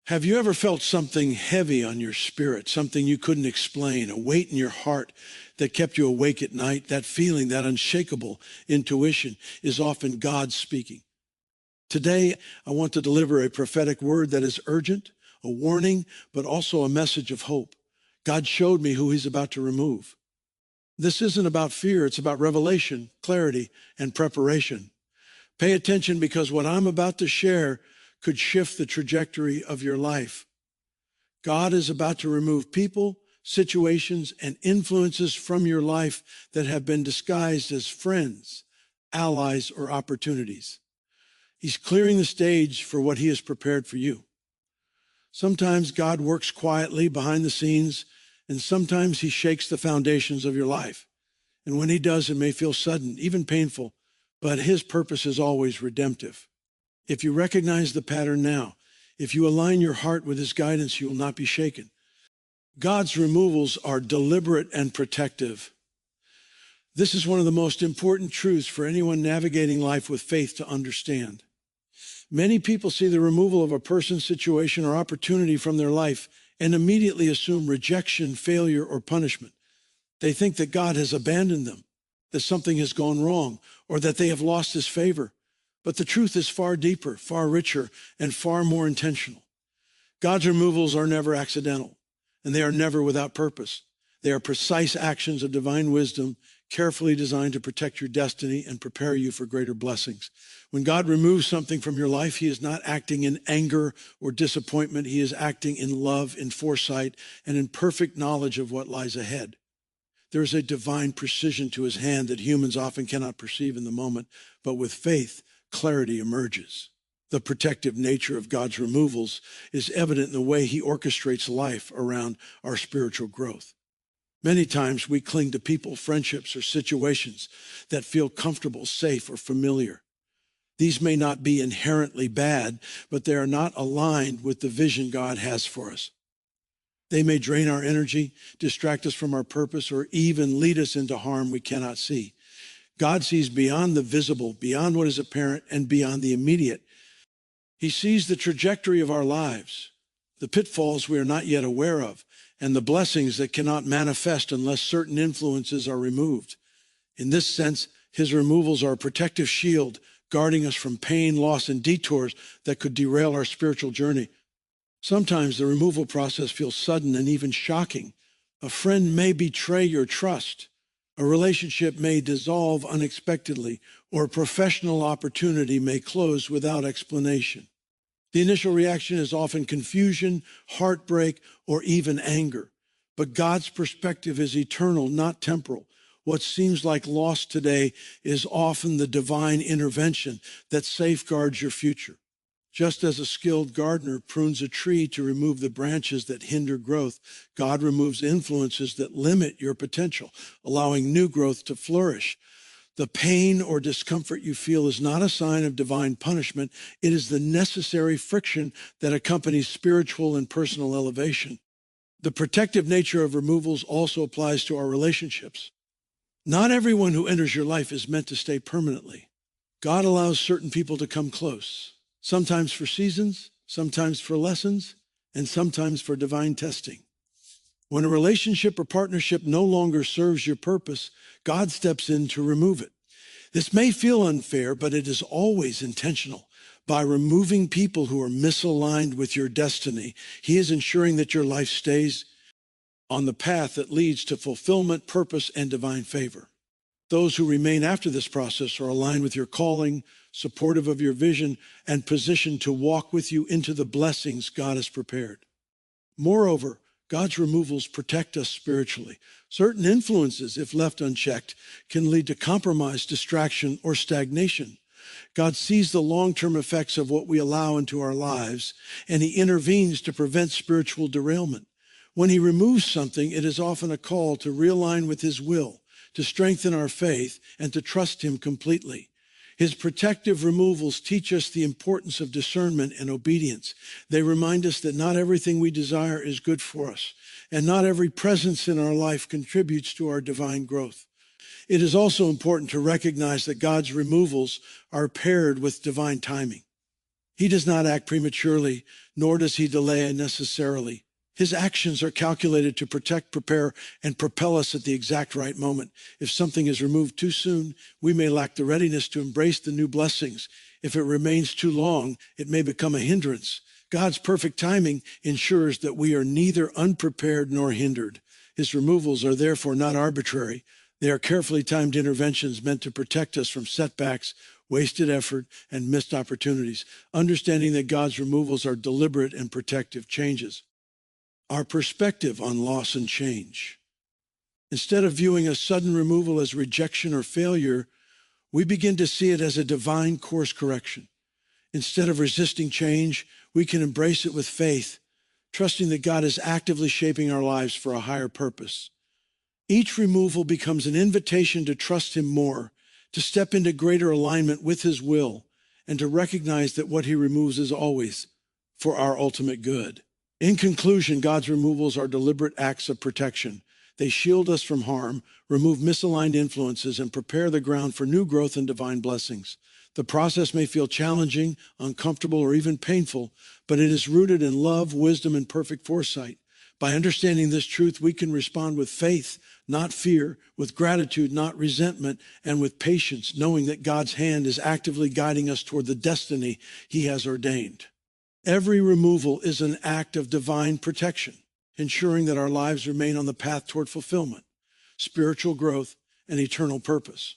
Have you ever felt something heavy on your spirit, something you couldn't explain, a weight in your heart that kept you awake at night? That feeling, that unshakable intuition is often God speaking. Today, I want to deliver a prophetic word that is urgent, a warning, but also a message of hope. God showed me who he's about to remove. This isn't about fear, it's about revelation, clarity, and preparation. Pay attention because what I'm about to share could shift the trajectory of your life. God is about to remove people, situations, and influences from your life that have been disguised as friends, allies, or opportunities. He's clearing the stage for what he has prepared for you. Sometimes God works quietly behind the scenes, and sometimes he shakes the foundations of your life. And when he does, it may feel sudden, even painful, but his purpose is always redemptive. If you recognize the pattern now, if you align your heart with his guidance, you will not be shaken. God's removals are deliberate and protective. This is one of the most important truths for anyone navigating life with faith to understand. Many people see the removal of a person, situation, or opportunity from their life and immediately assume rejection, failure, or punishment. They think that God has abandoned them, that something has gone wrong, or that they have lost his favor. But the truth is far deeper, far richer, and far more intentional. God's removals are never accidental, and they are never without purpose. They are precise actions of divine wisdom, carefully designed to protect your destiny and prepare you for greater blessings. When God removes something from your life, he is not acting in anger or disappointment. He is acting in love, in foresight, and in perfect knowledge of what lies ahead. There is a divine precision to his hand that humans often cannot perceive in the moment, but with faith, clarity emerges. The protective nature of God's removals is evident in the way he orchestrates life around our spiritual growth. Many times we cling to people, friendships, or situations that feel comfortable, safe, or familiar. These may not be inherently bad, but they are not aligned with the vision God has for us. They may drain our energy, distract us from our purpose, or even lead us into harm we cannot see. God sees beyond the visible, beyond what is apparent, and beyond the immediate. He sees the trajectory of our lives, the pitfalls we are not yet aware of, and the blessings that cannot manifest unless certain influences are removed. In this sense, his removals are a protective shield, guarding us from pain, loss, and detours that could derail our spiritual journey. Sometimes the removal process feels sudden and even shocking. A friend may betray your trust. A relationship may dissolve unexpectedly, or a professional opportunity may close without explanation. The initial reaction is often confusion, heartbreak, or even anger. But God's perspective is eternal, not temporal. What seems like loss today is often the divine intervention that safeguards your future. Just as a skilled gardener prunes a tree to remove the branches that hinder growth, God removes influences that limit your potential, allowing new growth to flourish. The pain or discomfort you feel is not a sign of divine punishment. It is the necessary friction that accompanies spiritual and personal elevation. The protective nature of removals also applies to our relationships. Not everyone who enters your life is meant to stay permanently. God allows certain people to come close. Sometimes for seasons, sometimes for lessons, and sometimes for divine testing. When a relationship or partnership no longer serves your purpose, God steps in to remove it. This may feel unfair, but it is always intentional. By removing people who are misaligned with your destiny, he is ensuring that your life stays on the path that leads to fulfillment, purpose, and divine favor. Those who remain after this process are aligned with your calling, supportive of your vision, and positioned to walk with you into the blessings God has prepared. Moreover, God's removals protect us spiritually. Certain influences, if left unchecked, can lead to compromise, distraction, or stagnation. God sees the long-term effects of what we allow into our lives, and he intervenes to prevent spiritual derailment. When he removes something, it is often a call to realign with his will, to strengthen our faith, and to trust him completely. His protective removals teach us the importance of discernment and obedience. They remind us that not everything we desire is good for us, and not every presence in our life contributes to our divine growth. It is also important to recognize that God's removals are paired with divine timing. He does not act prematurely nor does he delay unnecessarily. His actions are calculated to protect, prepare, and propel us at the exact right moment. If something is removed too soon, we may lack the readiness to embrace the new blessings. If it remains too long, it may become a hindrance. God's perfect timing ensures that we are neither unprepared nor hindered. His removals are therefore not arbitrary. They are carefully timed interventions meant to protect us from setbacks, wasted effort, and missed opportunities, understanding that God's removals are deliberate and protective changes. Our perspective on loss and change. Instead of viewing a sudden removal as rejection or failure, we begin to see it as a divine course correction. Instead of resisting change, we can embrace it with faith, trusting that God is actively shaping our lives for a higher purpose. Each removal becomes an invitation to trust him more, to step into greater alignment with his will, and to recognize that what he removes is always for our ultimate good. In conclusion, God's removals are deliberate acts of protection. They shield us from harm, remove misaligned influences, and prepare the ground for new growth and divine blessings. The process may feel challenging, uncomfortable, or even painful, but it is rooted in love, wisdom, and perfect foresight. By understanding this truth, we can respond with faith, not fear, with gratitude, not resentment, and with patience, knowing that God's hand is actively guiding us toward the destiny he has ordained. Every removal is an act of divine protection, ensuring that our lives remain on the path toward fulfillment, spiritual growth, and eternal purpose.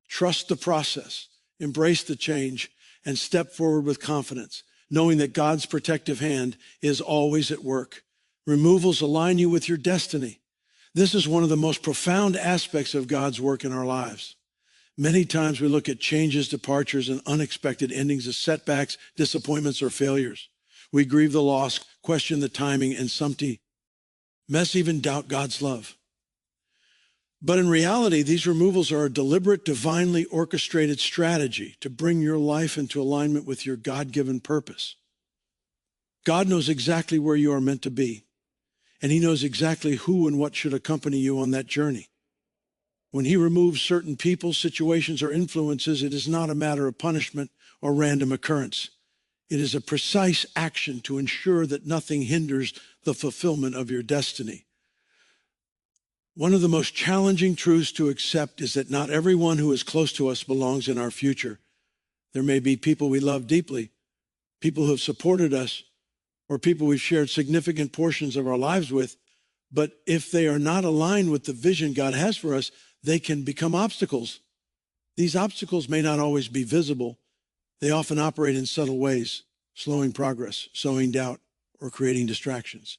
Trust the process, embrace the change, and step forward with confidence, knowing that God's protective hand is always at work. Removals align you with your destiny. This is one of the most profound aspects of God's work in our lives. Many times we look at changes, departures, and unexpected endings as setbacks, disappointments, or failures. We grieve the loss, question the timing, and sometimes even doubt God's love. But in reality, these removals are a deliberate, divinely orchestrated strategy to bring your life into alignment with your God-given purpose. God knows exactly where you are meant to be, and he knows exactly who and what should accompany you on that journey. When he removes certain people, situations, or influences, it is not a matter of punishment or random occurrence. It is a precise action to ensure that nothing hinders the fulfillment of your destiny. One of the most challenging truths to accept is that not everyone who is close to us belongs in our future. There may be people we love deeply, people who have supported us, or people we've shared significant portions of our lives with, but if they are not aligned with the vision God has for us, they can become obstacles. These obstacles may not always be visible. They often operate in subtle ways, slowing progress, sowing doubt, or creating distractions.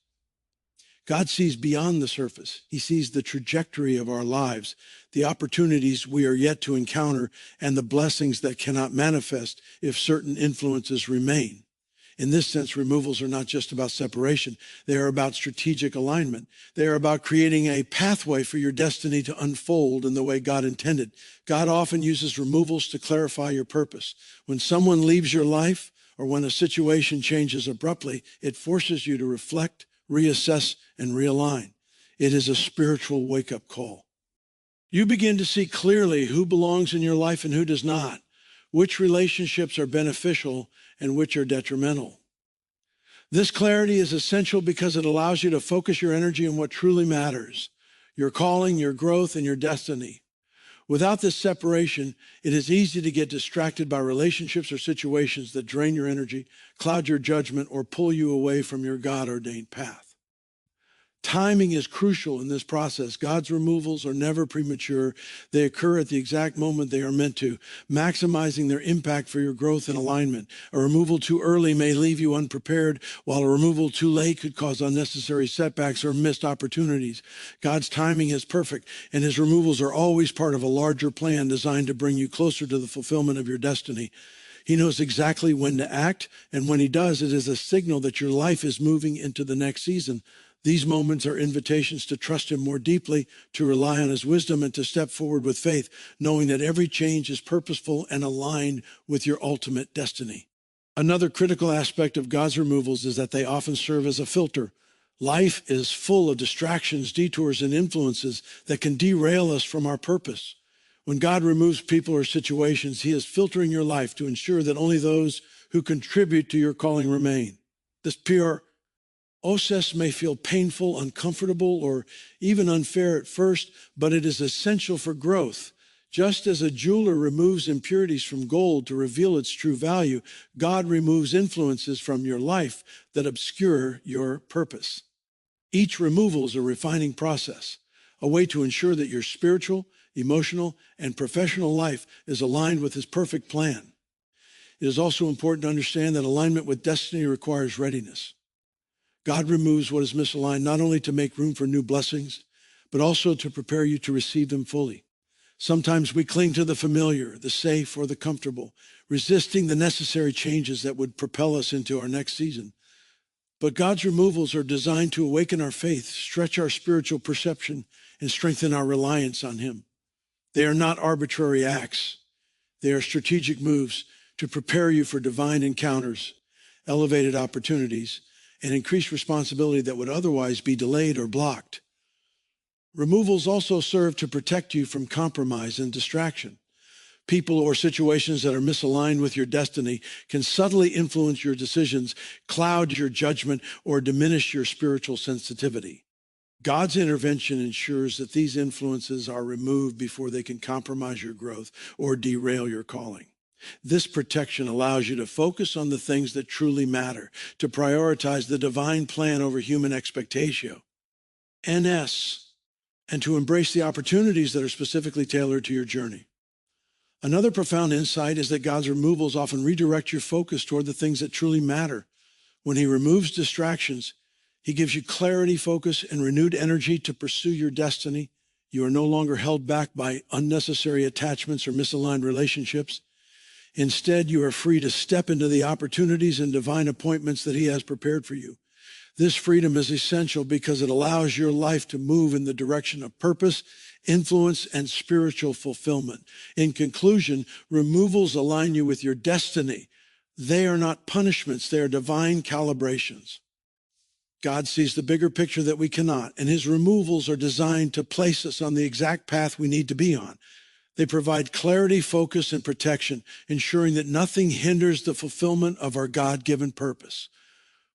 God sees beyond the surface. He sees the trajectory of our lives, the opportunities we are yet to encounter, and the blessings that cannot manifest if certain influences remain. In this sense, removals are not just about separation. They are about strategic alignment. They are about creating a pathway for your destiny to unfold in the way God intended. God often uses removals to clarify your purpose. When someone leaves your life or when a situation changes abruptly, it forces you to reflect, reassess, and realign. It is a spiritual wake-up call. You begin to see clearly who belongs in your life and who does not, which relationships are beneficial and which are detrimental. This clarity is essential because it allows you to focus your energy on what truly matters, your calling, your growth, and your destiny. Without this separation, it is easy to get distracted by relationships or situations that drain your energy, cloud your judgment, or pull you away from your God-ordained path. Timing is crucial in this process. God's removals are never premature. They occur at the exact moment they are meant to, maximizing their impact for your growth and alignment. A removal too early may leave you unprepared, while a removal too late could cause unnecessary setbacks or missed opportunities. God's timing is perfect, and his removals are always part of a larger plan designed to bring you closer to the fulfillment of your destiny. He knows exactly when to act, and when he does, it is a signal that your life is moving into the next season. These moments are invitations to trust him more deeply, to rely on his wisdom, and to step forward with faith, knowing that every change is purposeful and aligned with your ultimate destiny. Another critical aspect of God's removals is that they often serve as a filter. Life is full of distractions, detours, and influences that can derail us from our purpose. When God removes people or situations, he is filtering your life to ensure that only those who contribute to your calling remain. This process may feel painful, uncomfortable, or even unfair at first, but it is essential for growth. Just as a jeweler removes impurities from gold to reveal its true value, God removes influences from your life that obscure your purpose. Each removal is a refining process, a way to ensure that your spiritual, emotional, and professional life is aligned with His perfect plan. It is also important to understand that alignment with destiny requires readiness. God removes what is misaligned not only to make room for new blessings, but also to prepare you to receive them fully. Sometimes we cling to the familiar, the safe, or the comfortable, resisting the necessary changes that would propel us into our next season. But God's removals are designed to awaken our faith, stretch our spiritual perception, and strengthen our reliance on Him. They are not arbitrary acts. They are strategic moves to prepare you for divine encounters, elevated opportunities, and increased responsibility that would otherwise be delayed or blocked. Removals also serve to protect you from compromise and distraction. People or situations that are misaligned with your destiny can subtly influence your decisions, cloud your judgment, or diminish your spiritual sensitivity. God's intervention ensures that these influences are removed before they can compromise your growth or derail your calling. This protection allows you to focus on the things that truly matter, to prioritize the divine plan over human expectation, NS, and to embrace the opportunities that are specifically tailored to your journey. Another profound insight is that God's removals often redirect your focus toward the things that truly matter. When He removes distractions, He gives you clarity, focus, and renewed energy to pursue your destiny. You are no longer held back by unnecessary attachments or misaligned relationships. Instead, you are free to step into the opportunities and divine appointments that He has prepared for you. This freedom is essential because it allows your life to move in the direction of purpose, influence, and spiritual fulfillment. In conclusion, removals align you with your destiny. They are not punishments, they are divine calibrations. God sees the bigger picture that we cannot, and His removals are designed to place us on the exact path we need to be on. They provide clarity, focus, and protection, ensuring that nothing hinders the fulfillment of our God-given purpose.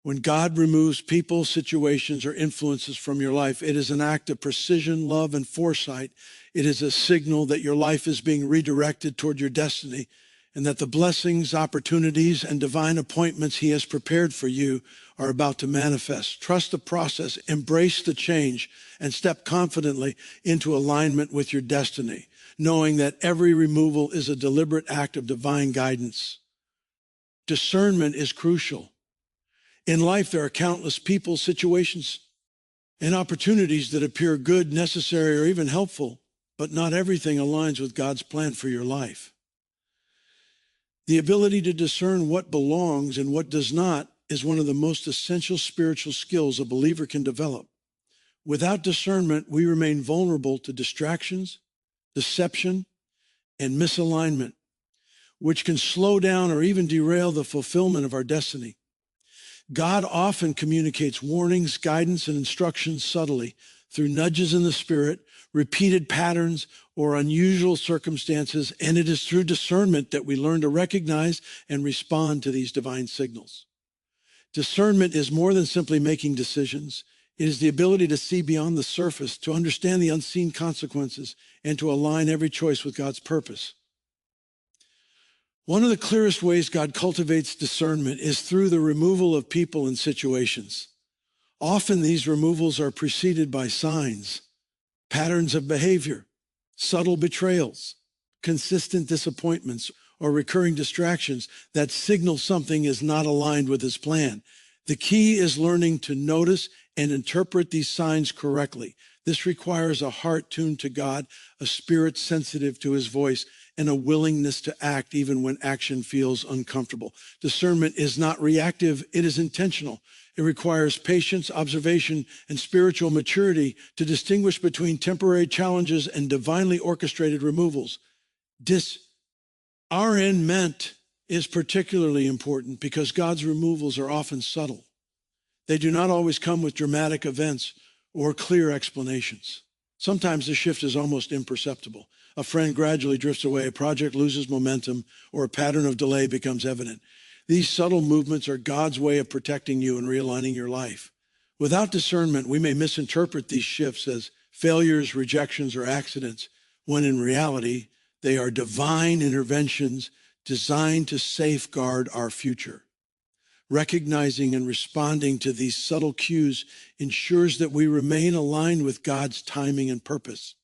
When God removes people, situations, or influences from your life, it is an act of precision, love, and foresight. It is a signal that your life is being redirected toward your destiny and that the blessings, opportunities, and divine appointments He has prepared for you are about to manifest. Trust the process, embrace the change, and step confidently into alignment with your destiny, knowing that every removal is a deliberate act of divine guidance. Discernment is crucial. In life, there are countless people, situations, and opportunities that appear good, necessary, or even helpful, but not everything aligns with God's plan for your life. The ability to discern what belongs and what does not is one of the most essential spiritual skills a believer can develop. Without discernment, we remain vulnerable to distractions, deception, and misalignment, which can slow down or even derail the fulfillment of our destiny. God often communicates warnings, guidance, and instructions subtly through nudges in the spirit, repeated patterns, or unusual circumstances, and it is through discernment that we learn to recognize and respond to these divine signals. Discernment is more than simply making decisions. It is the ability to see beyond the surface, to understand the unseen consequences, and to align every choice with God's purpose. One of the clearest ways God cultivates discernment is through the removal of people and situations. Often these removals are preceded by signs, patterns of behavior, subtle betrayals, consistent disappointments, or recurring distractions that signal something is not aligned with His plan. The key is learning to notice and interpret these signs correctly. This requires a heart tuned to God, a spirit sensitive to His voice, and a willingness to act even when action feels uncomfortable. Discernment is not reactive, it is intentional. It requires patience, observation, and spiritual maturity to distinguish between temporary challenges and divinely orchestrated removals. Discernment is particularly important because God's removals are often subtle. They do not always come with dramatic events or clear explanations. Sometimes the shift is almost imperceptible. A friend gradually drifts away, a project loses momentum, or a pattern of delay becomes evident. These subtle movements are God's way of protecting you and realigning your life. Without discernment, we may misinterpret these shifts as failures, rejections, or accidents, when in reality, they are divine interventions designed to safeguard our future. Recognizing and responding to these subtle cues ensures that we remain aligned with God's timing and purpose.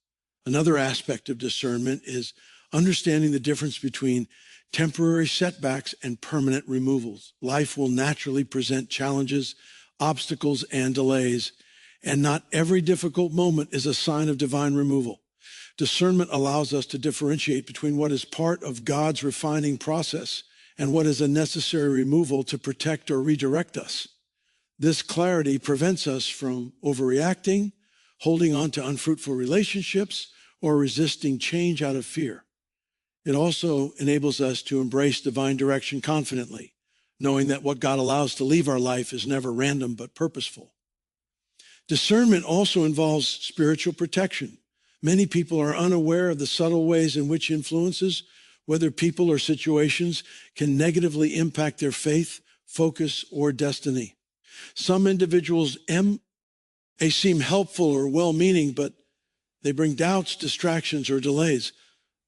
Another aspect of discernment is understanding the difference between temporary setbacks and permanent removals. Life will naturally present challenges, obstacles, and delays, and not every difficult moment is a sign of divine removal. Discernment allows us to differentiate between what is part of God's refining process and what is a necessary removal to protect or redirect us. This clarity prevents us from overreacting, holding on to unfruitful relationships, or resisting change out of fear. It also enables us to embrace divine direction confidently, knowing that what God allows to leave our life is never random but purposeful. Discernment also involves spiritual protection. Many people are unaware of the subtle ways in which influences, whether people or situations, can negatively impact their faith, focus, or destiny. Some individuals may seem helpful or well-meaning, but they bring doubts, distractions, or delays.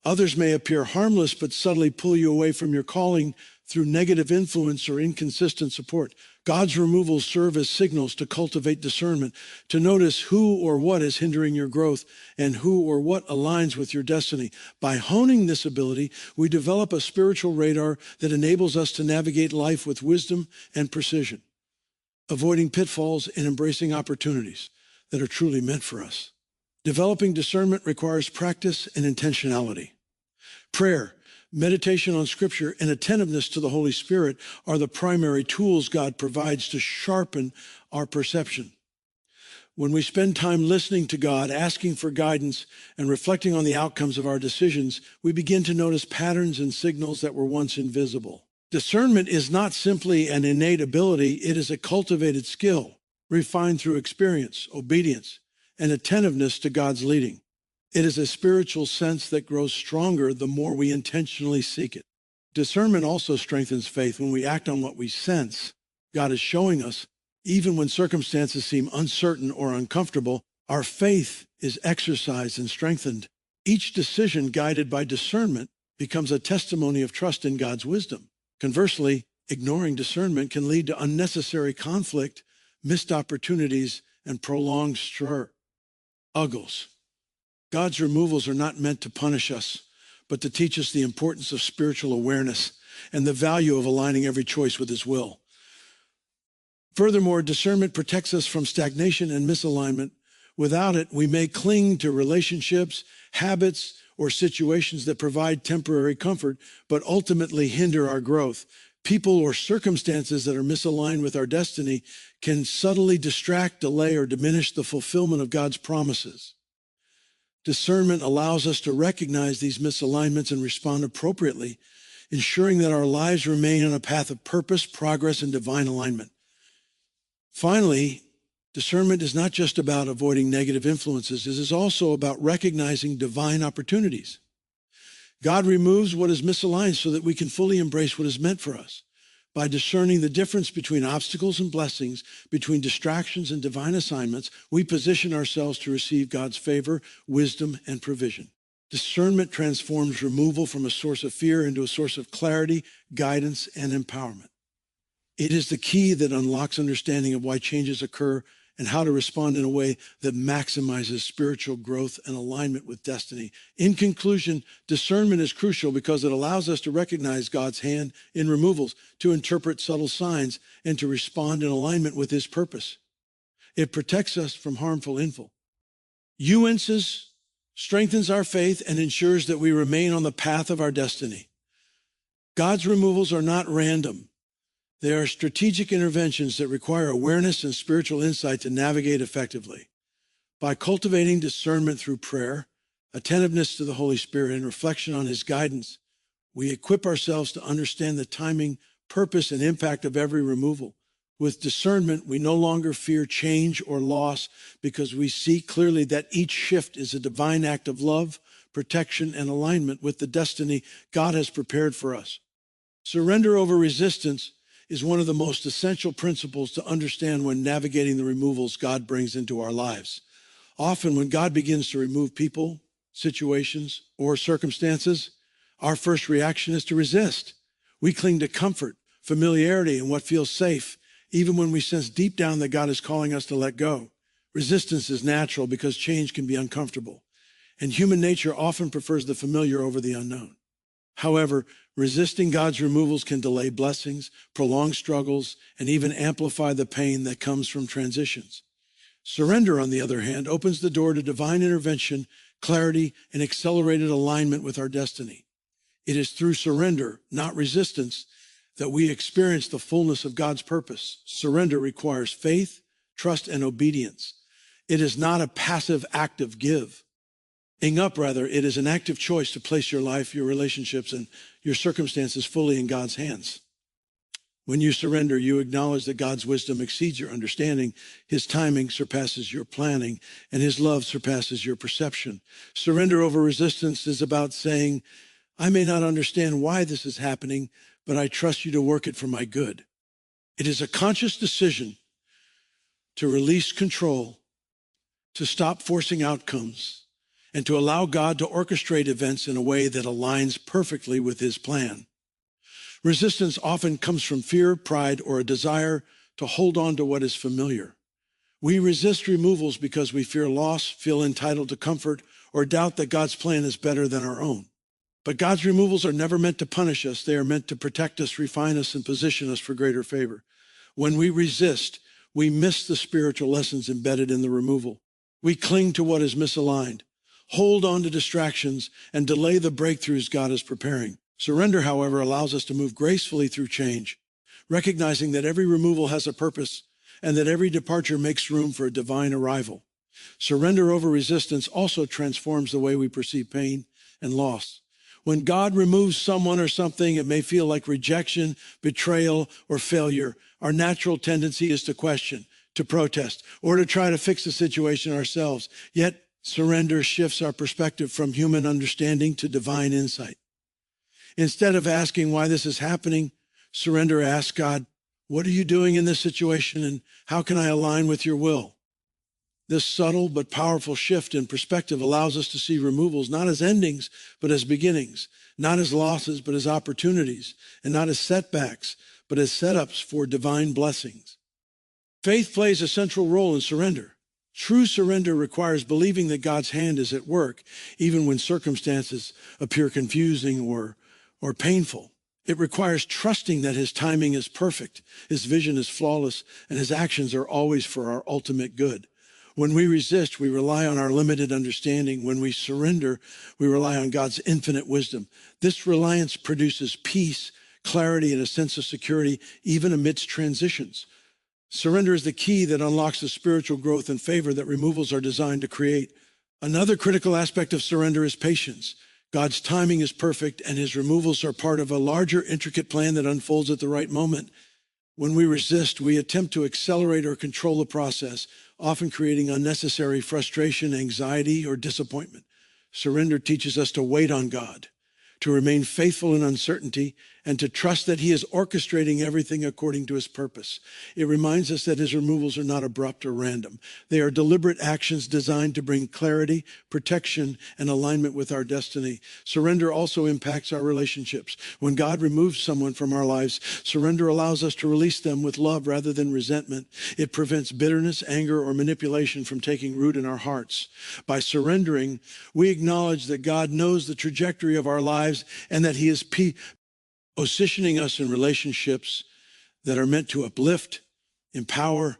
Others may appear harmless, but subtly pull you away from your calling through negative influence or inconsistent support. God's removals serve as signals to cultivate discernment, to notice who or what is hindering your growth and who or what aligns with your destiny. By honing this ability, we develop a spiritual radar that enables us to navigate life with wisdom and precision, avoiding pitfalls and embracing opportunities that are truly meant for us. Developing discernment requires practice and intentionality. Prayer, meditation on Scripture, and attentiveness to the Holy Spirit are the primary tools God provides to sharpen our perception. When we spend time listening to God, asking for guidance, and reflecting on the outcomes of our decisions, we begin to notice patterns and signals that were once invisible. Discernment is not simply an innate ability, it is a cultivated skill, refined through experience, obedience, and attentiveness to God's leading. It is a spiritual sense that grows stronger the more we intentionally seek it. Discernment also strengthens faith when we act on what we sense God is showing us. Even when circumstances seem uncertain or uncomfortable, our faith is exercised and strengthened. Each decision guided by discernment becomes a testimony of trust in God's wisdom. Conversely, ignoring discernment can lead to unnecessary conflict, missed opportunities, and prolonged struggles. God's removals are not meant to punish us, but to teach us the importance of spiritual awareness and the value of aligning every choice with His will. Furthermore, discernment protects us from stagnation and misalignment. Without it, we may cling to relationships, habits, or situations that provide temporary comfort, but ultimately hinder our growth. People or circumstances that are misaligned with our destiny can subtly distract, delay, or diminish the fulfillment of God's promises. Discernment allows us to recognize these misalignments and respond appropriately, ensuring that our lives remain on a path of purpose, progress, and divine alignment. Finally, discernment is not just about avoiding negative influences. It is also about recognizing divine opportunities. God removes what is misaligned so that we can fully embrace what is meant for us. By discerning the difference between obstacles and blessings, between distractions and divine assignments, we position ourselves to receive God's favor, wisdom, and provision. Discernment transforms removal from a source of fear into a source of clarity, guidance, and empowerment. It is the key that unlocks understanding of why changes occur and how to respond in a way that maximizes spiritual growth and alignment with destiny. In conclusion, discernment is crucial because it allows us to recognize God's hand in removals, to interpret subtle signs, and to respond in alignment with His purpose. It protects us from harmful influences, strengthens our faith, and ensures that we remain on the path of our destiny. God's removals are not random. They are strategic interventions that require awareness and spiritual insight to navigate effectively. By cultivating discernment through prayer, attentiveness to the Holy Spirit, and reflection on His guidance, we equip ourselves to understand the timing, purpose, and impact of every removal. With discernment, we no longer fear change or loss because we see clearly that each shift is a divine act of love, protection, and alignment with the destiny God has prepared for us. Surrender over resistance is one of the most essential principles to understand when navigating the removals God brings into our lives. Often when God begins to remove people, situations, or circumstances, our first reaction is to resist. We cling to comfort, familiarity, and what feels safe, even when we sense deep down that God is calling us to let go. Resistance is natural because change can be uncomfortable, and human nature often prefers the familiar over the unknown. However, resisting God's removals can delay blessings, prolong struggles, and even amplify the pain that comes from transitions. Surrender, on the other hand, opens the door to divine intervention, clarity, and accelerated alignment with our destiny. It is through surrender, not resistance, that we experience the fullness of God's purpose. Surrender requires faith, trust, and obedience. It is not a passive act of giving up, rather, it is an active choice to place your life, your relationships, and your circumstances fully in God's hands. When you surrender, you acknowledge that God's wisdom exceeds your understanding, His timing surpasses your planning, and His love surpasses your perception. Surrender over resistance is about saying, I may not understand why this is happening, but I trust you to work it for my good. It is a conscious decision to release control, to stop forcing outcomes, and to allow God to orchestrate events in a way that aligns perfectly with His plan. Resistance often comes from fear, pride, or a desire to hold on to what is familiar. We resist removals because we fear loss, feel entitled to comfort, or doubt that God's plan is better than our own. But God's removals are never meant to punish us. They are meant to protect us, refine us, and position us for greater favor. When we resist, we miss the spiritual lessons embedded in the removal. We cling to what is misaligned, hold on to distractions, and delay the breakthroughs God is preparing. Surrender, however, allows us to move gracefully through change, recognizing that every removal has a purpose and that every departure makes room for a divine arrival. Surrender over resistance also transforms the way we perceive pain and loss. When God removes someone or something, it may feel like rejection, betrayal, or failure. Our natural tendency is to question, to protest, or to try to fix the situation ourselves. Yet, surrender shifts our perspective from human understanding to divine insight. Instead of asking why this is happening, surrender asks God, what are you doing in this situation, and how can I align with your will? This subtle but powerful shift in perspective allows us to see removals not as endings, but as beginnings, not as losses, but as opportunities, and not as setbacks, but as setups for divine blessings. Faith plays a central role in surrender. True surrender requires believing that God's hand is at work, even when circumstances appear confusing or painful. It requires trusting that His timing is perfect, His vision is flawless, and His actions are always for our ultimate good. When we resist, we rely on our limited understanding. When we surrender, we rely on God's infinite wisdom. This reliance produces peace, clarity, and a sense of security, even amidst transitions. Surrender is the key that unlocks the spiritual growth and favor that removals are designed to create. Another critical aspect of surrender is patience. God's timing is perfect, and His removals are part of a larger, intricate plan that unfolds at the right moment. When we resist, we attempt to accelerate or control the process, often creating unnecessary frustration, anxiety, or disappointment. Surrender teaches us to wait on God, to remain faithful in uncertainty, and to trust that He is orchestrating everything according to His purpose. It reminds us that His removals are not abrupt or random. They are deliberate actions designed to bring clarity, protection, and alignment with our destiny. Surrender also impacts our relationships. When God removes someone from our lives, surrender allows us to release them with love rather than resentment. It prevents bitterness, anger, or manipulation from taking root in our hearts. By surrendering, we acknowledge that God knows the trajectory of our lives and that He is positioning us in relationships that are meant to uplift, empower,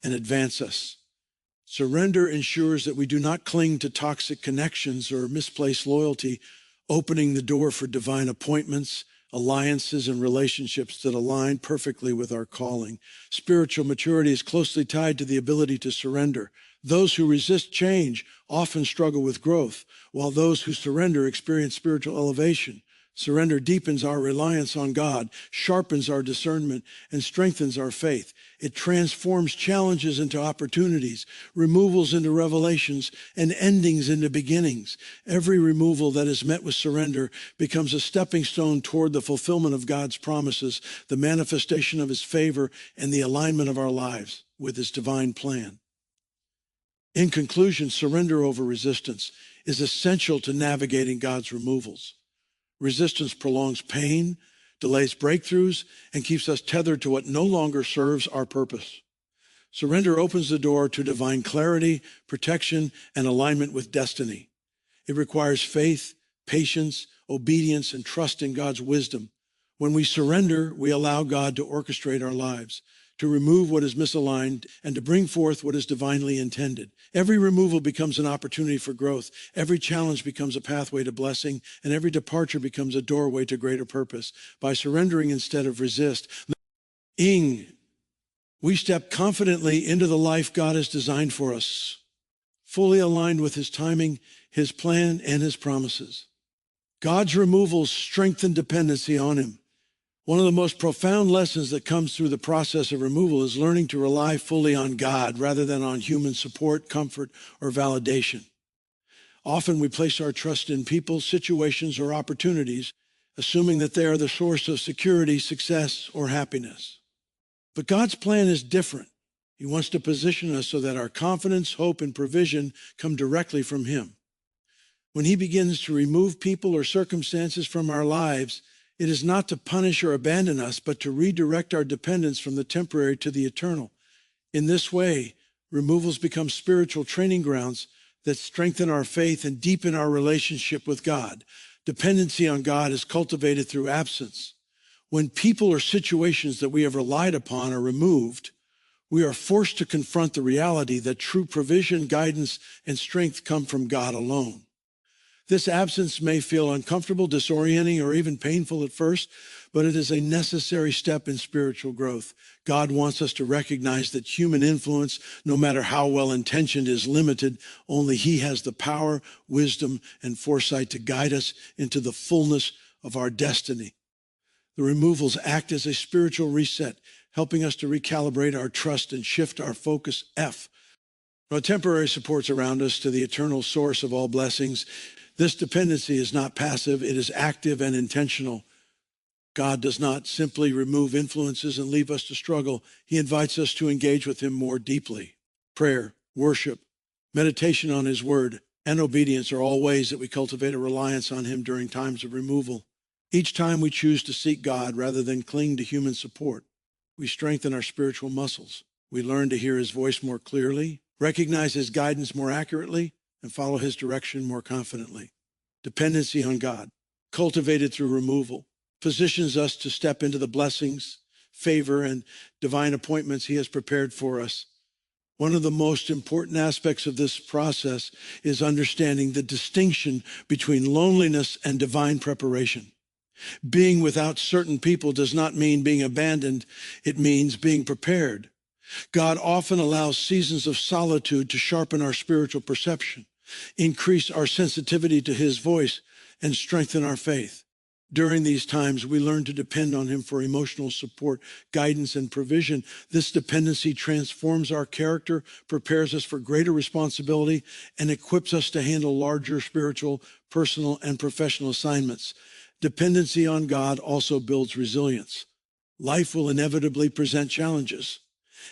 and advance us. Surrender ensures that we do not cling to toxic connections or misplaced loyalty, opening the door for divine appointments, alliances, and relationships that align perfectly with our calling. Spiritual maturity is closely tied to the ability to surrender. Those who resist change often struggle with growth, while those who surrender experience spiritual elevation. Surrender deepens our reliance on God, sharpens our discernment, and strengthens our faith. It transforms challenges into opportunities, removals into revelations, and endings into beginnings. Every removal that is met with surrender becomes a stepping stone toward the fulfillment of God's promises, the manifestation of his favor, and the alignment of our lives with his divine plan. In conclusion, surrender over resistance is essential to navigating God's removals. Resistance prolongs pain, delays breakthroughs, and keeps us tethered to what no longer serves our purpose. Surrender opens the door to divine clarity, protection, and alignment with destiny. It requires faith, patience, obedience, and trust in God's wisdom. When we surrender, we allow God to orchestrate our lives, to remove what is misaligned, and to bring forth what is divinely intended. Every removal becomes an opportunity for growth. Every challenge becomes a pathway to blessing, and every departure becomes a doorway to greater purpose. By surrendering instead of resisting, we step confidently into the life God has designed for us, fully aligned with his timing, his plan, and his promises. God's removals strengthen dependency on him. One of the most profound lessons that comes through the process of removal is learning to rely fully on God rather than on human support, comfort, or validation. Often we place our trust in people, situations, or opportunities, assuming that they are the source of security, success, or happiness. But God's plan is different. He wants to position us so that our confidence, hope, and provision come directly from him. When he begins to remove people or circumstances from our lives, it is not to punish or abandon us, but to redirect our dependence from the temporary to the eternal. In this way, removals become spiritual training grounds that strengthen our faith and deepen our relationship with God. Dependency on God is cultivated through absence. When people or situations that we have relied upon are removed, we are forced to confront the reality that true provision, guidance, and strength come from God alone. This absence may feel uncomfortable, disorienting, or even painful at first, but it is a necessary step in spiritual growth. God wants us to recognize that human influence, no matter how well-intentioned, is limited. Only he has the power, wisdom, and foresight to guide us into the fullness of our destiny. The removals act as a spiritual reset, helping us to recalibrate our trust and shift our focus. From temporary supports around us to the eternal source of all blessings, this dependency is not passive, it is active and intentional. God does not simply remove influences and leave us to struggle. He invites us to engage with him more deeply. Prayer, worship, meditation on his word, and obedience are all ways that we cultivate a reliance on him during times of removal. Each time we choose to seek God rather than cling to human support, we strengthen our spiritual muscles. We learn to hear his voice more clearly, recognize his guidance more accurately, and follow his direction more confidently. Dependency on God, cultivated through removal, positions us to step into the blessings, favor, and divine appointments he has prepared for us. One of the most important aspects of this process is understanding the distinction between loneliness and divine preparation. Being without certain people does not mean being abandoned. It means being prepared. God often allows seasons of solitude to sharpen our spiritual perception, increase our sensitivity to his voice, and strengthen our faith. During these times, we learn to depend on him for emotional support, guidance, and provision. This dependency transforms our character, prepares us for greater responsibility, and equips us to handle larger spiritual, personal, and professional assignments. Dependency on God also builds resilience. Life will inevitably present challenges,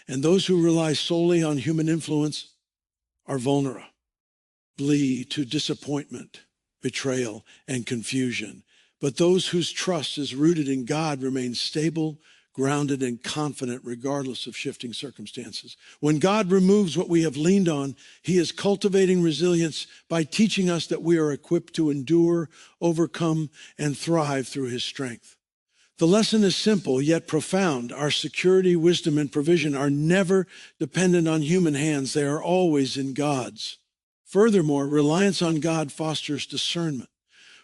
and those who rely solely on human influence are vulnerable to disappointment, betrayal, and confusion. But those whose trust is rooted in God remain stable, grounded, and confident regardless of shifting circumstances. When God removes what we have leaned on, he is cultivating resilience by teaching us that we are equipped to endure, overcome, and thrive through his strength. The lesson is simple yet profound. Our security, wisdom, and provision are never dependent on human hands. They are always in God's. Furthermore, reliance on God fosters discernment.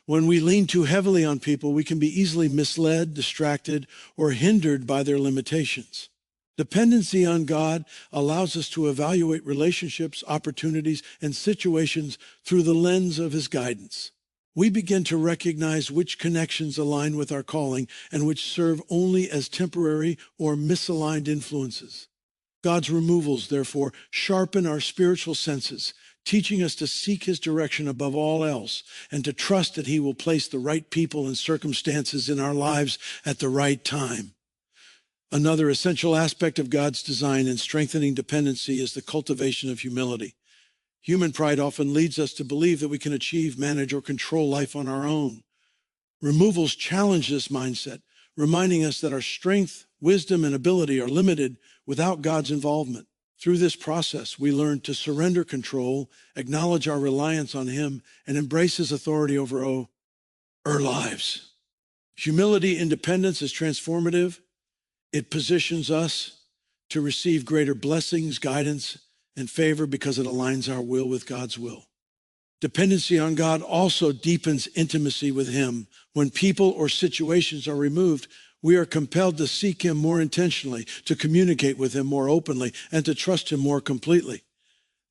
When we lean too heavily on people, we can be easily misled, distracted, or hindered by their limitations. Dependency on God allows us to evaluate relationships, opportunities, and situations through the lens of his guidance. We begin to recognize which connections align with our calling and which serve only as temporary or misaligned influences. God's removals, therefore, sharpen our spiritual senses, teaching us to seek his direction above all else and to trust that he will place the right people and circumstances in our lives at the right time. Another essential aspect of God's design in strengthening dependency is the cultivation of humility. Human pride often leads us to believe that we can achieve, manage, or control life on our own. Removals challenge this mindset, reminding us that our strength, wisdom, and ability are limited without God's involvement. Through this process, we learn to surrender control, acknowledge our reliance on him, and embrace his authority over our lives. Humility in dependence is transformative. It positions us to receive greater blessings, guidance, and favor because it aligns our will with God's will. Dependency on God also deepens intimacy with him. When people or situations are removed, we are compelled to seek him more intentionally, to communicate with him more openly, and to trust him more completely.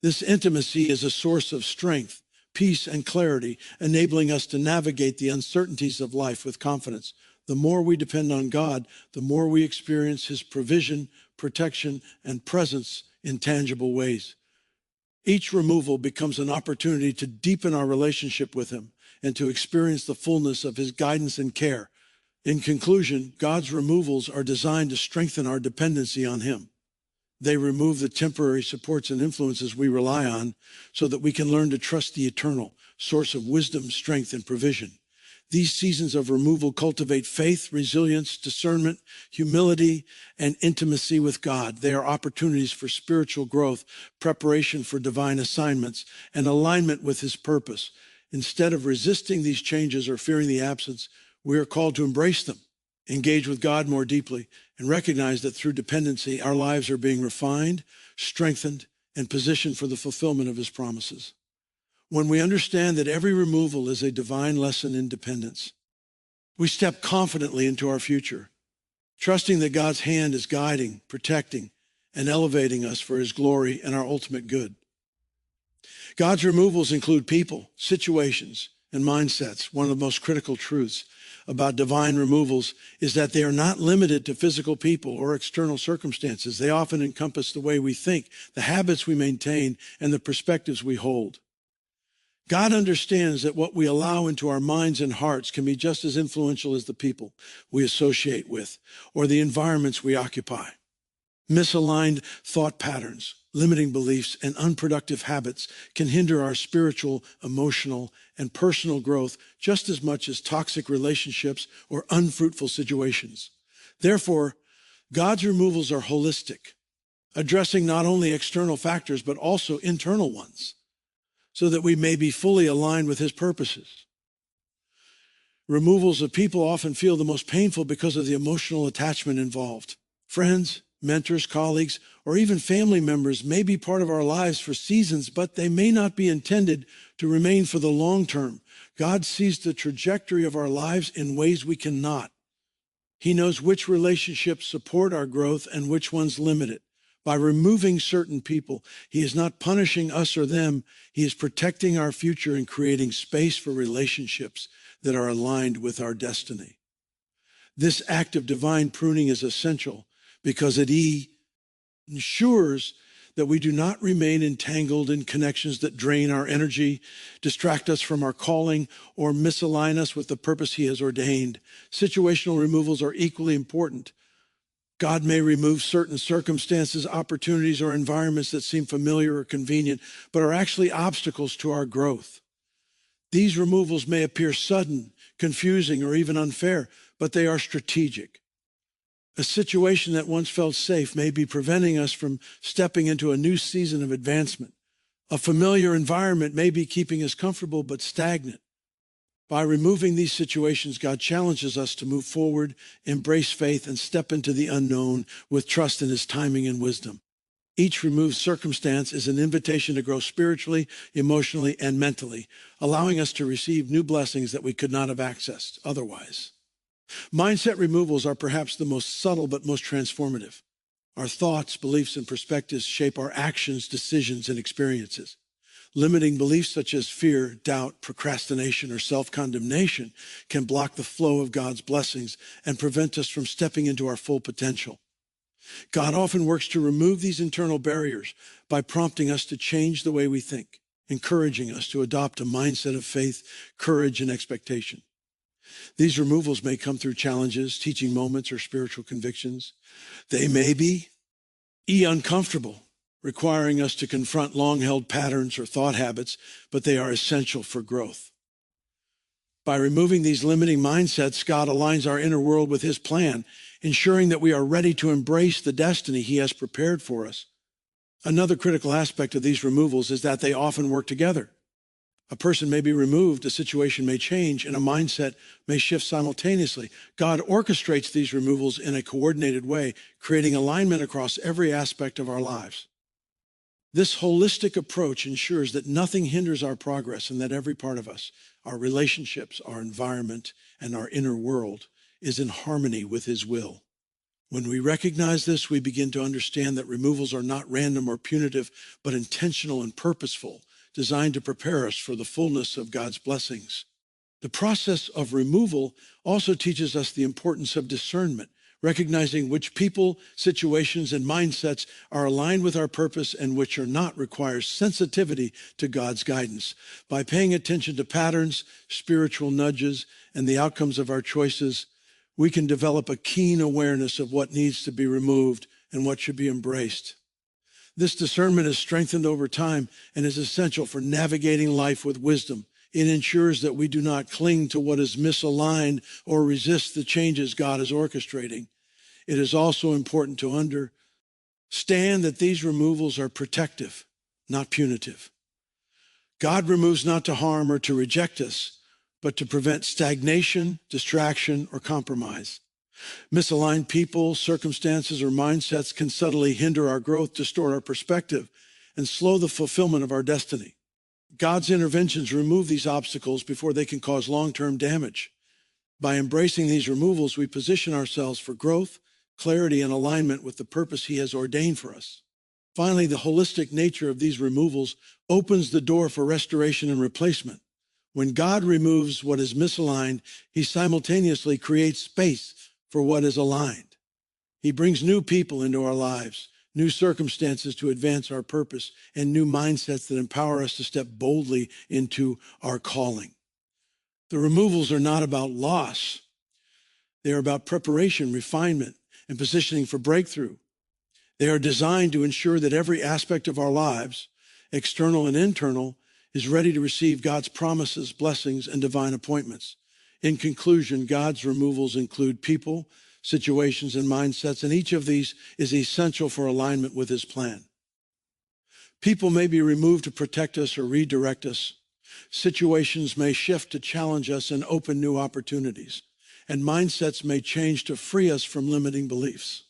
This intimacy is a source of strength, peace, and clarity, enabling us to navigate the uncertainties of life with confidence. The more we depend on God, the more we experience his provision, protection, and presence in tangible ways. Each removal becomes an opportunity to deepen our relationship with him and to experience the fullness of his guidance and care. In conclusion, God's removals are designed to strengthen our dependency on him. They remove the temporary supports and influences we rely on so that we can learn to trust the eternal source of wisdom, strength, and provision. These seasons of removal cultivate faith, resilience, discernment, humility, and intimacy with God. They are opportunities for spiritual growth, preparation for divine assignments, and alignment with his purpose. Instead of resisting these changes or fearing the absence, we are called to embrace them, engage with God more deeply, and recognize that through dependency, our lives are being refined, strengthened, and positioned for the fulfillment of his promises. When we understand that every removal is a divine lesson in dependence, we step confidently into our future, trusting that God's hand is guiding, protecting, and elevating us for his glory and our ultimate good. God's removals include people, situations, and mindsets. One of the most critical truths about divine removals is that they are not limited to physical people or external circumstances. They often encompass the way we think, the habits we maintain, and the perspectives we hold. God understands that what we allow into our minds and hearts can be just as influential as the people we associate with or the environments we occupy. Misaligned thought patterns, limiting beliefs, and unproductive habits can hinder our spiritual, emotional, and personal growth just as much as toxic relationships or unfruitful situations. Therefore, God's removals are holistic, addressing not only external factors but also internal ones, so that we may be fully aligned with his purposes. Removals of people often feel the most painful because of the emotional attachment involved. Friends, mentors, colleagues, or even family members may be part of our lives for seasons, but they may not be intended to remain for the long term. God sees the trajectory of our lives in ways we cannot. He knows which relationships support our growth and which ones limit it. By removing certain people, he is not punishing us or them. He is protecting our future and creating space for relationships that are aligned with our destiny. This act of divine pruning is essential because it ensures that we do not remain entangled in connections that drain our energy, distract us from our calling, or misalign us with the purpose he has ordained. Situational removals are equally important. God may remove certain circumstances, opportunities, or environments that seem familiar or convenient, but are actually obstacles to our growth. These removals may appear sudden, confusing, or even unfair, but they are strategic. A situation that once felt safe may be preventing us from stepping into a new season of advancement. A familiar environment may be keeping us comfortable but stagnant. By removing these situations, God challenges us to move forward, embrace faith, and step into the unknown with trust in his timing and wisdom. Each removed circumstance is an invitation to grow spiritually, emotionally, and mentally, allowing us to receive new blessings that we could not have accessed otherwise. Mindset removals are perhaps the most subtle but most transformative. Our thoughts, beliefs, and perspectives shape our actions, decisions, and experiences. Limiting beliefs such as fear, doubt, procrastination, or self-condemnation can block the flow of God's blessings and prevent us from stepping into our full potential. God often works to remove these internal barriers by prompting us to change the way we think, encouraging us to adopt a mindset of faith, courage, and expectation. These removals may come through challenges, teaching moments, or spiritual convictions. They may be uncomfortable, requiring us to confront long-held patterns or thought habits, but they are essential for growth. By removing these limiting mindsets, God aligns our inner world with his plan, ensuring that we are ready to embrace the destiny he has prepared for us. Another critical aspect of these removals is that they often work together. A person may be removed, a situation may change, and a mindset may shift simultaneously. God orchestrates these removals in a coordinated way, creating alignment across every aspect of our lives. This holistic approach ensures that nothing hinders our progress and that every part of us, our relationships, our environment, and our inner world is in harmony with his will. When we recognize this, we begin to understand that removals are not random or punitive, but intentional and purposeful, designed to prepare us for the fullness of God's blessings. The process of removal also teaches us the importance of discernment, recognizing which people, situations, and mindsets are aligned with our purpose and which are not requires sensitivity to God's guidance. By paying attention to patterns, spiritual nudges, and the outcomes of our choices, we can develop a keen awareness of what needs to be removed and what should be embraced. This discernment is strengthened over time and is essential for navigating life with wisdom. It ensures that we do not cling to what is misaligned or resist the changes God is orchestrating. It is also important to understand that these removals are protective, not punitive. God removes not to harm or to reject us, but to prevent stagnation, distraction, or compromise. Misaligned people, circumstances, or mindsets can subtly hinder our growth, distort our perspective, and slow the fulfillment of our destiny. God's interventions remove these obstacles before they can cause long-term damage. By embracing these removals, we position ourselves for growth, clarity, and alignment with the purpose he has ordained for us. Finally, the holistic nature of these removals opens the door for restoration and replacement. When God removes what is misaligned, he simultaneously creates space for what is aligned. He brings new people into our lives, new circumstances to advance our purpose, and new mindsets that empower us to step boldly into our calling. The removals are not about loss. They are about preparation, refinement, and positioning for breakthrough. They are designed to ensure that every aspect of our lives, external and internal, is ready to receive God's promises, blessings, and divine appointments. In conclusion, God's removals include people, situations, and mindsets, and each of these is essential for alignment with his plan. People may be removed to protect us or redirect us. Situations may shift to challenge us and open new opportunities, and mindsets may change to free us from limiting beliefs.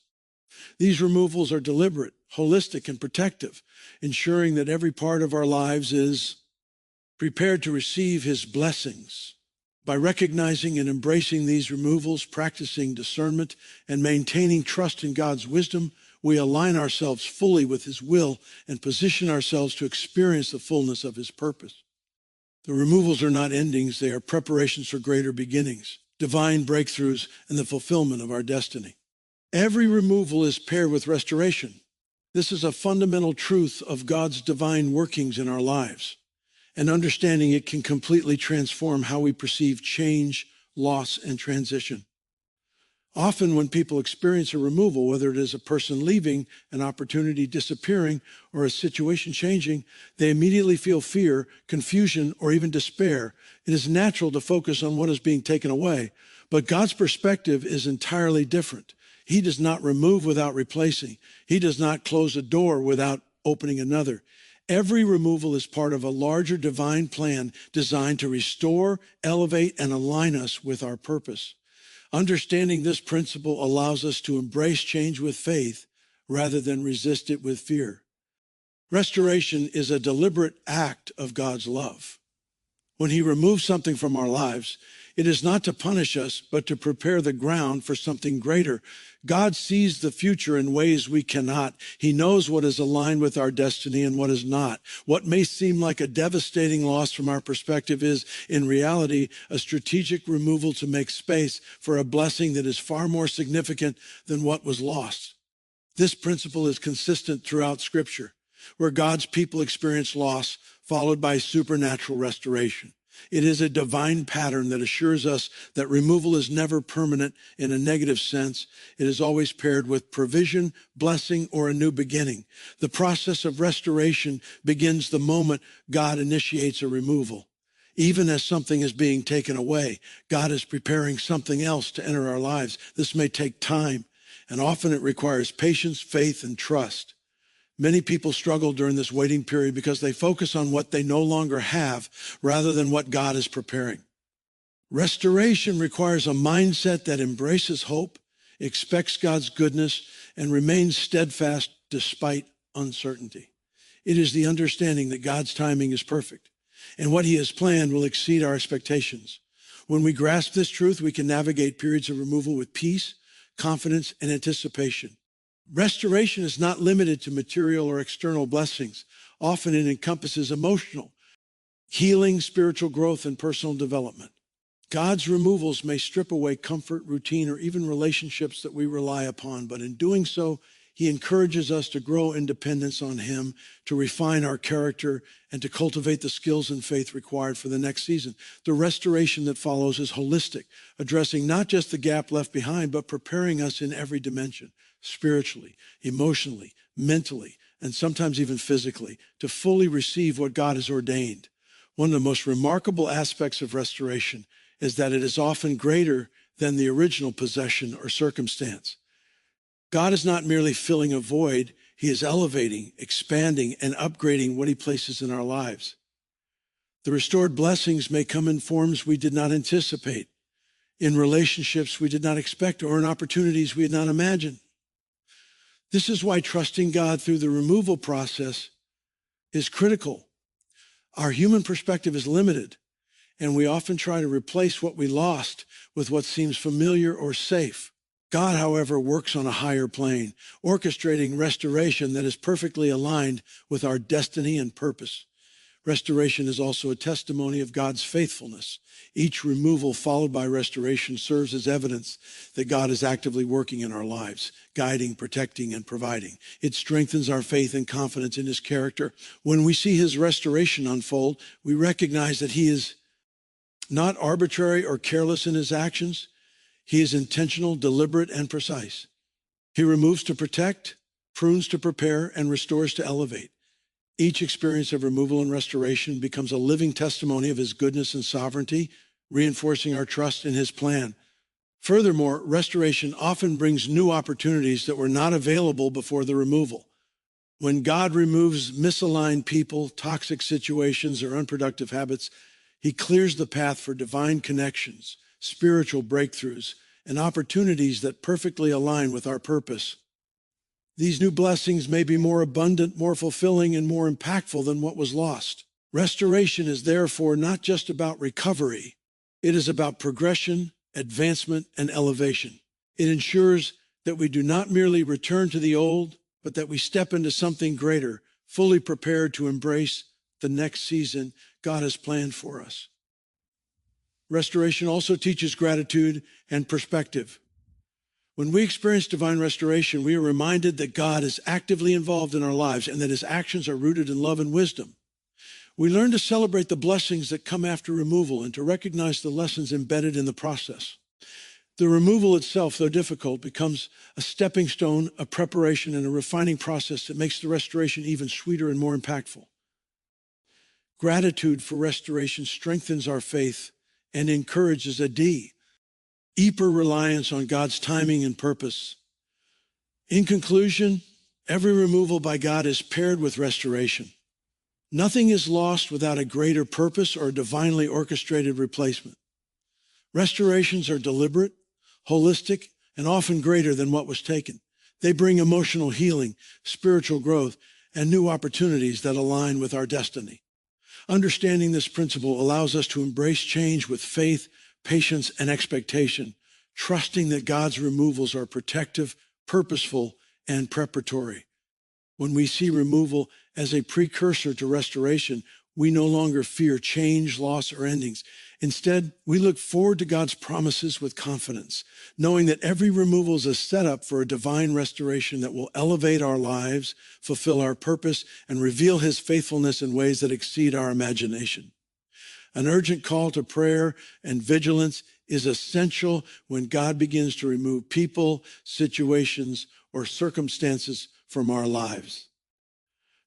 These removals are deliberate, holistic, and protective, ensuring that every part of our lives is prepared to receive his blessings. By recognizing and embracing these removals, practicing discernment, and maintaining trust in God's wisdom, we align ourselves fully with his will and position ourselves to experience the fullness of his purpose. The removals are not endings, they are preparations for greater beginnings, divine breakthroughs, and the fulfillment of our destiny. Every removal is paired with restoration. This is a fundamental truth of God's divine workings in our lives, and understanding it can completely transform how we perceive change, loss, and transition. Often when people experience a removal, whether it is a person leaving, an opportunity disappearing, or a situation changing, they immediately feel fear, confusion, or even despair. It is natural to focus on what is being taken away, but God's perspective is entirely different. He does not remove without replacing. He does not close a door without opening another. Every removal is part of a larger divine plan designed to restore, elevate, and align us with our purpose. Understanding this principle allows us to embrace change with faith rather than resist it with fear. Restoration is a deliberate act of God's love. When he removes something from our lives, It is not to punish us, but to prepare the ground for something greater. God sees the future in ways we cannot. He knows what is aligned with our destiny and what is not. What may seem like a devastating loss from our perspective is, in reality, a strategic removal to make space for a blessing that is far more significant than what was lost. This principle is consistent throughout Scripture, where God's people experience loss followed by supernatural restoration. It is a divine pattern that assures us that removal is never permanent in a negative sense. It is always paired with provision, blessing, or a new beginning. The process of restoration begins the moment God initiates a removal. Even as something is being taken away, God is preparing something else to enter our lives. This may take time, and often it requires patience, faith, and trust. Many people struggle during this waiting period because they focus on what they no longer have rather than what God is preparing. Restoration requires a mindset that embraces hope, expects God's goodness, and remains steadfast despite uncertainty. It is the understanding that God's timing is perfect, and what He has planned will exceed our expectations. When we grasp this truth, we can navigate periods of removal with peace, confidence, and anticipation. Restoration is not limited to material or external blessings. Often it encompasses emotional, healing, spiritual growth, and personal development. God's removals may strip away comfort, routine, or even relationships that we rely upon, but in doing so, He encourages us to grow in dependence on Him, to refine our character, and to cultivate the skills and faith required for the next season. The restoration that follows is holistic, addressing not just the gap left behind, but preparing us in every dimension, spiritually, emotionally, mentally, and sometimes even physically, to fully receive what God has ordained. One of the most remarkable aspects of restoration is that it is often greater than the original possession or circumstance. God is not merely filling a void, He is elevating, expanding, and upgrading what He places in our lives. The restored blessings may come in forms we did not anticipate, in relationships we did not expect, or in opportunities we had not imagined. This is why trusting God through the removal process is critical. Our human perspective is limited, and we often try to replace what we lost with what seems familiar or safe. God, however, works on a higher plane, orchestrating restoration that is perfectly aligned with our destiny and purpose. Restoration is also a testimony of God's faithfulness. Each removal followed by restoration serves as evidence that God is actively working in our lives, guiding, protecting, and providing. It strengthens our faith and confidence in His character. When we see His restoration unfold, we recognize that He is not arbitrary or careless in His actions. He is intentional, deliberate, and precise. He removes to protect, prunes to prepare, and restores to elevate. Each experience of removal and restoration becomes a living testimony of His goodness and sovereignty, reinforcing our trust in His plan. Furthermore, restoration often brings new opportunities that were not available before the removal. When God removes misaligned people, toxic situations, or unproductive habits, He clears the path for divine connections, spiritual breakthroughs, and opportunities that perfectly align with our purpose. These new blessings may be more abundant, more fulfilling, and more impactful than what was lost. Restoration is therefore not just about recovery. It is about progression, advancement, and elevation. It ensures that we do not merely return to the old, but that we step into something greater, fully prepared to embrace the next season God has planned for us. Restoration also teaches gratitude and perspective. When we experience divine restoration, we are reminded that God is actively involved in our lives and that His actions are rooted in love and wisdom. We learn to celebrate the blessings that come after removal and to recognize the lessons embedded in the process. The removal itself, though difficult, becomes a stepping stone, a preparation, and a refining process that makes the restoration even sweeter and more impactful. Gratitude for restoration strengthens our faith and encourages a deeper reliance on God's timing and purpose. In conclusion, every removal by God is paired with restoration. Nothing is lost without a greater purpose or a divinely orchestrated replacement. Restorations are deliberate, holistic, and often greater than what was taken. They bring emotional healing, spiritual growth, and new opportunities that align with our destiny. Understanding this principle allows us to embrace change with faith, patience, and expectation, trusting that God's removals are protective, purposeful, and preparatory. When we see removal as a precursor to restoration, we no longer fear change, loss, or endings. Instead, we look forward to God's promises with confidence, knowing that every removal is a setup for a divine restoration that will elevate our lives, fulfill our purpose, and reveal His faithfulness in ways that exceed our imagination. An urgent call to prayer and vigilance is essential when God begins to remove people, situations, or circumstances from our lives.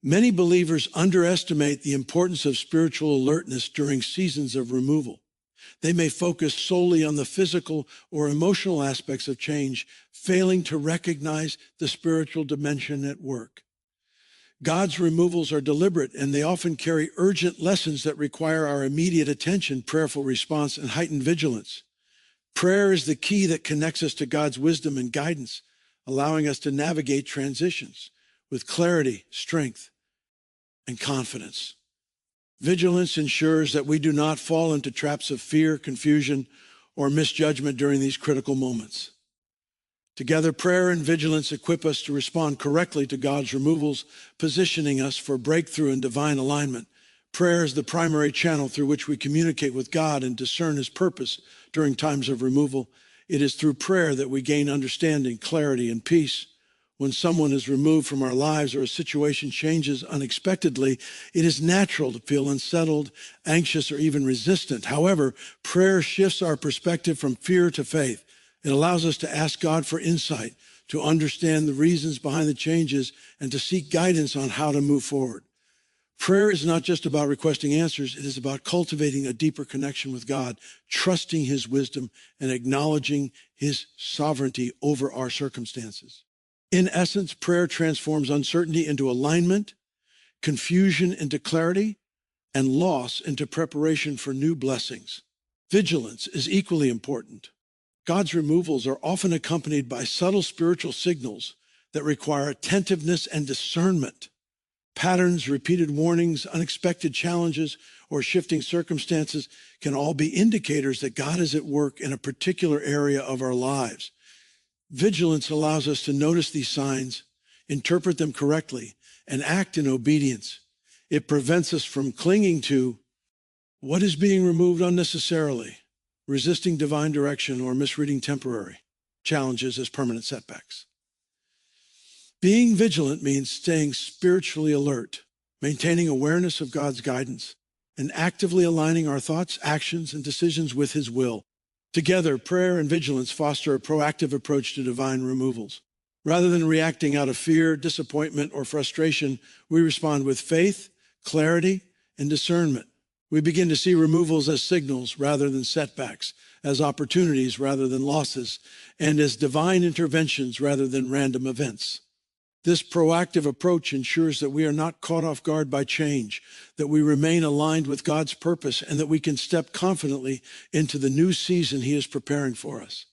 Many believers underestimate the importance of spiritual alertness during seasons of removal. They may focus solely on the physical or emotional aspects of change, failing to recognize the spiritual dimension at work. God's removals are deliberate, and they often carry urgent lessons that require our immediate attention, prayerful response, and heightened vigilance. Prayer is the key that connects us to God's wisdom and guidance, allowing us to navigate transitions with clarity, strength, and confidence. Vigilance ensures that we do not fall into traps of fear, confusion, or misjudgment during these critical moments. Together, prayer and vigilance equip us to respond correctly to God's removals, positioning us for breakthrough and divine alignment. Prayer is the primary channel through which we communicate with God and discern His purpose during times of removal. It is through prayer that we gain understanding, clarity, and peace. When someone is removed from our lives or a situation changes unexpectedly, it is natural to feel unsettled, anxious, or even resistant. However, prayer shifts our perspective from fear to faith. It allows us to ask God for insight, to understand the reasons behind the changes, and to seek guidance on how to move forward. Prayer is not just about requesting answers. It is about cultivating a deeper connection with God, trusting His wisdom, and acknowledging His sovereignty over our circumstances. In essence, prayer transforms uncertainty into alignment, confusion into clarity, and loss into preparation for new blessings. Vigilance is equally important. God's removals are often accompanied by subtle spiritual signals that require attentiveness and discernment. Patterns, repeated warnings, unexpected challenges, or shifting circumstances can all be indicators that God is at work in a particular area of our lives. Vigilance allows us to notice these signs, interpret them correctly, and act in obedience. It prevents us from clinging to what is being removed unnecessarily, resisting divine direction, or misreading temporary challenges as permanent setbacks. Being vigilant means staying spiritually alert, maintaining awareness of God's guidance, and actively aligning our thoughts, actions, and decisions with His will. Together, prayer and vigilance foster a proactive approach to divine removals. Rather than reacting out of fear, disappointment, or frustration, we respond with faith, clarity, and discernment. We begin to see removals as signals rather than setbacks, as opportunities rather than losses, and as divine interventions rather than random events. This proactive approach ensures that we are not caught off guard by change, that we remain aligned with God's purpose, and that we can step confidently into the new season He is preparing for us.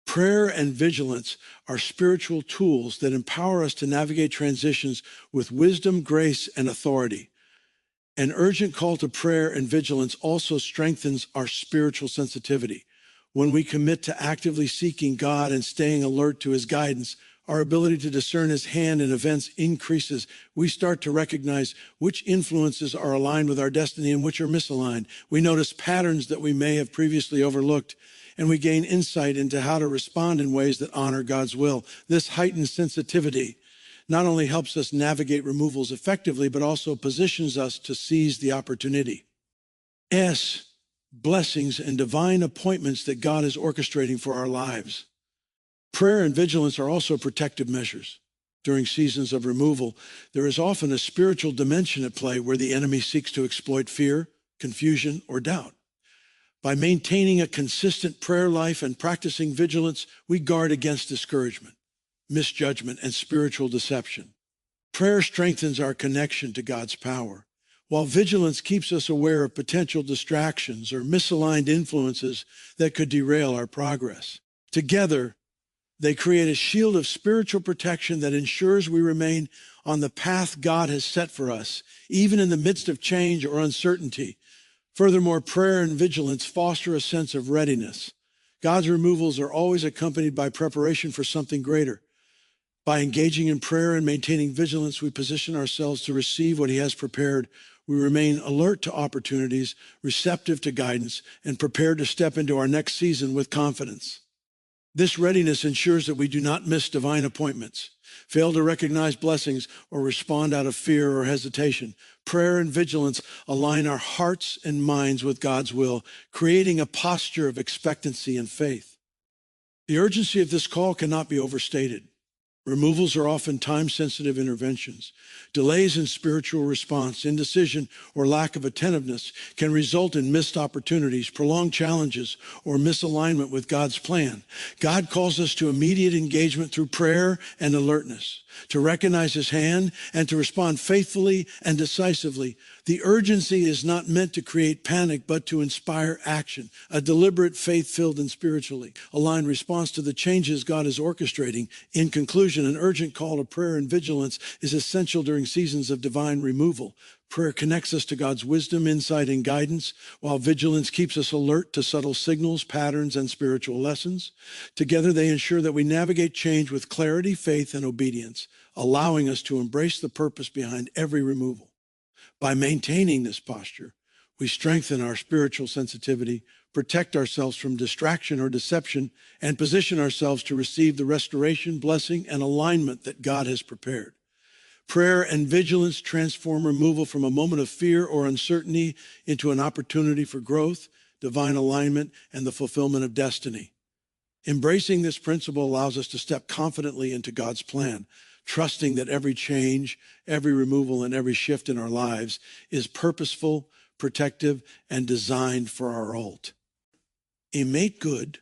Prayer and vigilance are spiritual tools that empower us to navigate transitions with wisdom, grace, and authority. An urgent call to prayer and vigilance also strengthens our spiritual sensitivity. When we commit to actively seeking God and staying alert to His guidance, our ability to discern His hand in events increases. We start to recognize which influences are aligned with our destiny and which are misaligned. We notice patterns that we may have previously overlooked, and we gain insight into how to respond in ways that honor God's will. This heightened sensitivity not only helps us navigate removals effectively, but also positions us to seize the opportunity. Blessings and divine appointments that God is orchestrating for our lives. Prayer and vigilance are also protective measures. During seasons of removal, there is often a spiritual dimension at play where the enemy seeks to exploit fear, confusion, or doubt. By maintaining a consistent prayer life and practicing vigilance, we guard against discouragement, misjudgment, and spiritual deception. Prayer strengthens our connection to God's power, while vigilance keeps us aware of potential distractions or misaligned influences that could derail our progress. Together, they create a shield of spiritual protection that ensures we remain on the path God has set for us, even in the midst of change or uncertainty. Furthermore, prayer and vigilance foster a sense of readiness. God's removals are always accompanied by preparation for something greater. By engaging in prayer and maintaining vigilance, we position ourselves to receive what he has prepared. We remain alert to opportunities, receptive to guidance, and prepared to step into our next season with confidence. This readiness ensures that we do not miss divine appointments, fail to recognize blessings, or respond out of fear or hesitation. Prayer and vigilance align our hearts and minds with God's will, creating a posture of expectancy and faith. The urgency of this call cannot be overstated. Removals are often time-sensitive interventions. Delays in spiritual response, indecision, or lack of attentiveness can result in missed opportunities, prolonged challenges, or misalignment with God's plan. God calls us to immediate engagement through prayer and alertness, to recognize his hand and to respond faithfully and decisively. The urgency is not meant to create panic, but to inspire action, a deliberate, faith-filled and spiritually aligned response to the changes God is orchestrating. In conclusion, an urgent call to prayer and vigilance is essential during seasons of divine removal. Prayer connects us to God's wisdom, insight, and guidance, while vigilance keeps us alert to subtle signals, patterns, and spiritual lessons. Together, they ensure that we navigate change with clarity, faith, and obedience, allowing us to embrace the purpose behind every removal. By maintaining this posture, we strengthen our spiritual sensitivity, protect ourselves from distraction or deception, and position ourselves to receive the restoration, blessing, and alignment that God has prepared. Prayer and vigilance transform removal from a moment of fear or uncertainty into an opportunity for growth, divine alignment, and the fulfillment of destiny. Embracing this principle allows us to step confidently into God's plan, trusting that every change, every removal, and every shift in our lives is purposeful, protective, and designed for our ult. A make good